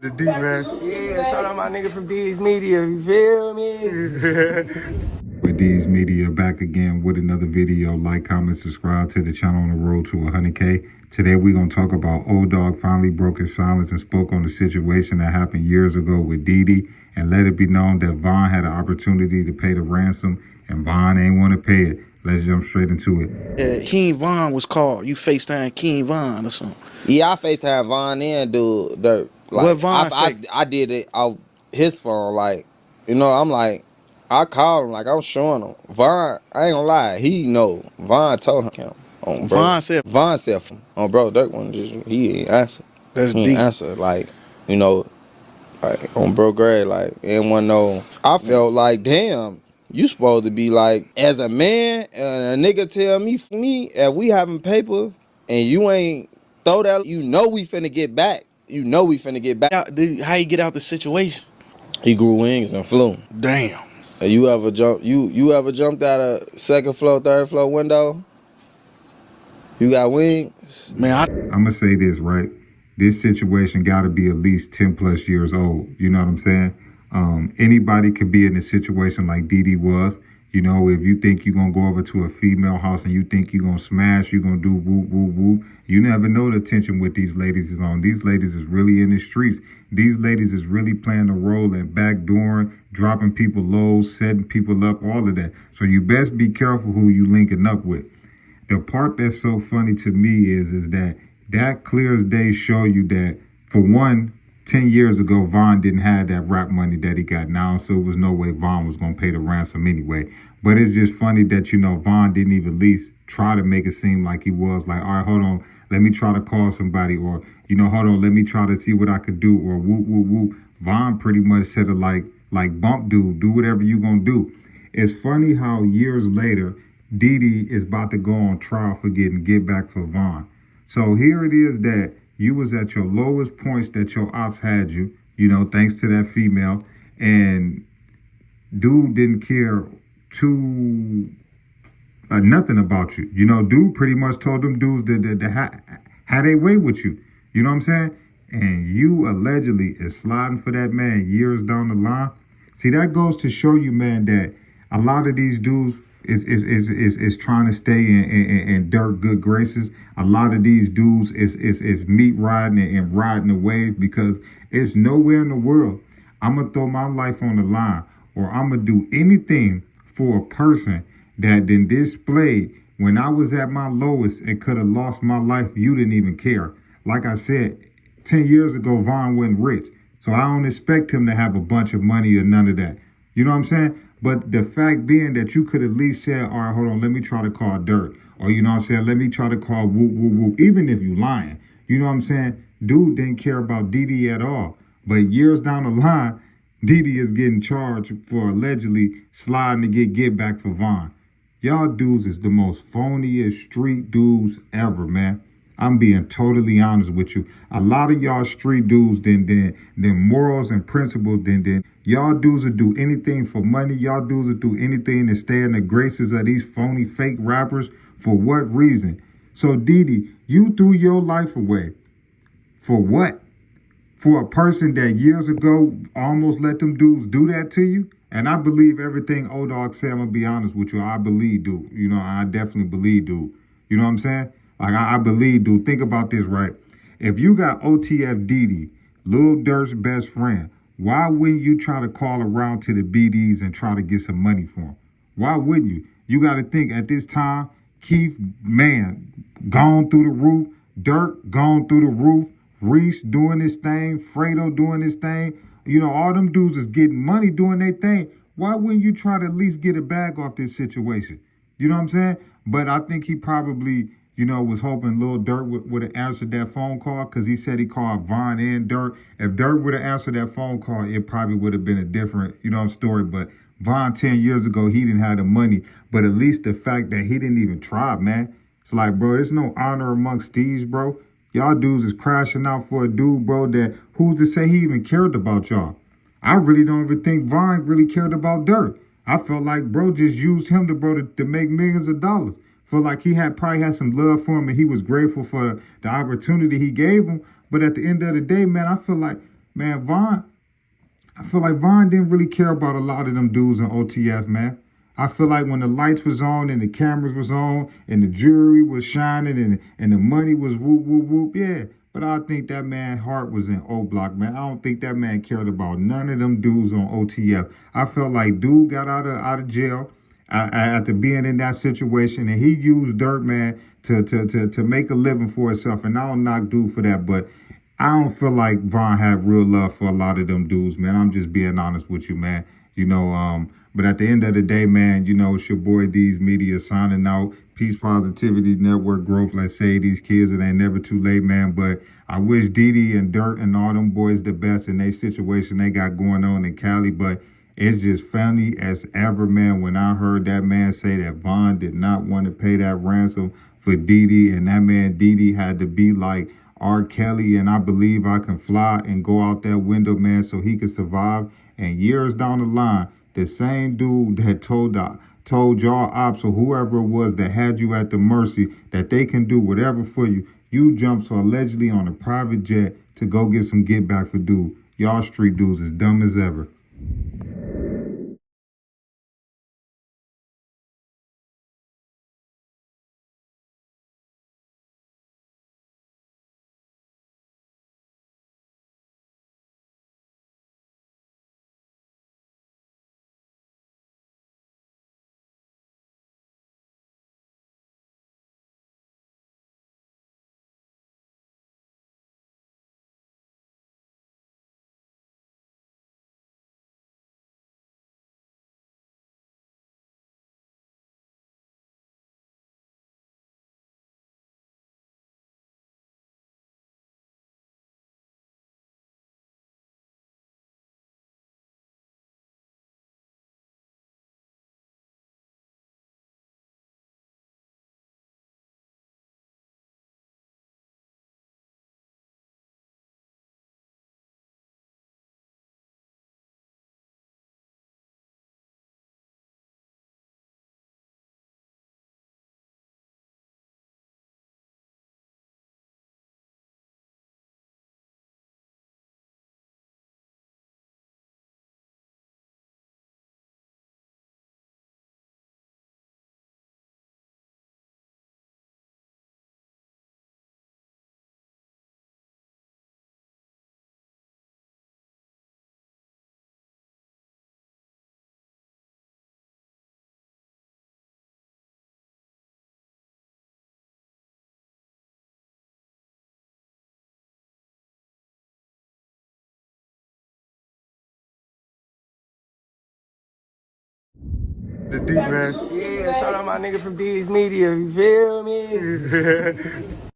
The D, man. Yeah, shout out my nigga from D's Media, you feel me? With D's Media back again with another video. Like, comment, subscribe to the channel on the road to 100K. Today we're going to talk about Odog finally broke his silence and spoke on the situation that happened years ago with Dede and let it be known that Von had an opportunity to pay the ransom and Von ain't want to pay it. Let's jump straight into it. Yeah, King Von was called. You FaceTime King Von or something. Yeah, I FaceTime Von and dude Dirt. Like, What Von say? I did it off his phone. Like, you know, I'm like, I called him. Like, I was showing him. Von, I ain't gonna lie, he know. Von told him. On bro. Von said on bro Dirt one just he ain't answer. That's He deep. ain't answer. Like, you know, like on bro Gray. Like, anyone know? I felt like, damn. You supposed to be like, as a man, and a nigga tell me, if we having paper and you ain't throw that, you know we finna get back. You know we finna get back. How you get out the situation? He grew wings and flew. Damn. You ever jumped out a second floor, third floor window? You got wings? Man, I'm going to say this, right? This situation got to be at least 10 plus years old. You know what I'm saying? Anybody could be in a situation like Dede was. You know, if you think you're going to go over to a female house and you think you're going to smash, you're going to do whoop, whoop, whoop. You never know the tension with these ladies is on. These ladies is really in the streets. These ladies is really playing the role and backdooring, dropping people low, setting people up, all of that. So you best be careful who you linking up with. The part that's so funny to me is that clear as day show you that, for one, 10 years ago, Von didn't have that rap money that he got now, so it was no way Von was going to pay the ransom anyway. But it's just funny that, you know, Von didn't even at least try to make it seem like he was like, all right, hold on, let me try to call somebody, or, you know, hold on, let me try to see what I could do, or whoop, whoop, whoop. Von pretty much said it like bump dude, do whatever you going to do. It's funny how years later, Dede is about to go on trial for getting get back for Von. So here it is that you was at your lowest points that your ops had you, you know, thanks to that female, and dude didn't care nothing about you. You know, dude pretty much told them dudes that had their way with you. You know what I'm saying? And you allegedly is sliding for that man years down the line. See, that goes to show you, man, that a lot of these dudes is trying to stay in Dirt good graces. A lot of these dudes is meat riding and riding the wave, because it's nowhere in the world I'm gonna throw my life on the line, or I'm gonna do anything for a person that then displayed when I was at my lowest and could have lost my life. You didn't even care. Like I said, 10 years ago, Von wasn't rich, so I don't expect him to have a bunch of money or none of that. You know what I'm saying? But the fact being that you could at least say, all right, hold on, let me try to call Dirt. Or, you know what I'm saying, let me try to call whoop, whoop, whoop. Even if you lying, you know what I'm saying? Dude didn't care about Dede at all. But years down the line, Dede is getting charged for allegedly sliding to get back for Von. Y'all dudes is the most phoniest street dudes ever, man. I'm being totally honest with you. A lot of y'all street dudes, then morals and principles, then y'all dudes will do anything for money. Y'all dudes will do anything to stay in the graces of these phony fake rappers. For what reason? So Dede, you threw your life away. For what? For a person that years ago almost let them dudes do that to you? And I believe everything Odog said. I'm going to be honest with you. I believe, dude. You know, I definitely believe, dude. You know what I'm saying? Like, I believe, dude. Think about this, right? If you got OTF Dede, Lil Durk's best friend, why wouldn't you try to call around to the BDs and try to get some money for him? Why wouldn't you? You got to think at this time, Keith, man, gone through the roof. Durk, gone through the roof. Reese doing his thing. Fredo doing his thing. You know, all them dudes is getting money doing their thing. Why wouldn't you try to at least get a bag off this situation? You know what I'm saying? But I think he probably, you know, was hoping Lil Durk would have answered that phone call, because he said he called Von and Durk. If Durk would have answered that phone call, it probably would have been a different, you know, story. But Von 10 years ago, he didn't have the money. But at least the fact that he didn't even try, man. It's like, bro, there's no honor amongst thieves, bro. Y'all dudes is crashing out for a dude, bro, that who's to say he even cared about y'all? I really don't even think Von really cared about Durk. I felt like bro just used him to make millions of dollars. Felt like he probably had some love for him and he was grateful for the opportunity he gave him. But at the end of the day, man, I feel like Man, Vaughn, I feel like Vaughn didn't really care about a lot of them dudes in OTF, man. I feel like when the lights was on and the cameras was on and the jewelry was shining and the money was whoop, whoop, whoop, yeah. But I think that man heart was in O Block, man. I don't think that man cared about none of them dudes on OTF. I felt like dude got out of jail after being in that situation, and he used Dirt, man, to make a living for himself. And I don't knock dude for that, but I don't feel like Vaughn had real love for a lot of them dudes, man. I'm just being honest with you, man. But at the end of the day, man, it's your boy D's Media signing out. Peace, positivity, network growth. Let's say these kids, it ain't never too late, man. But I wish Dede and Dirt and all them boys the best in their situation they got going on in Cali. But it's just funny as ever, man, when I heard that man say that Vaughn did not want to pay that ransom for Dede, and that man Dede had to be like R. Kelly, and I believe I can fly and go out that window, man, so he could survive. And years down the line, the same dude that told y'all ops or whoever it was that had you at the mercy that they can do whatever for you, you jumped so allegedly on a private jet to go get some get back for dude. Y'all street dudes is dumb as ever. The deep man. Yeah, shout out my nigga from D's Media, you feel me?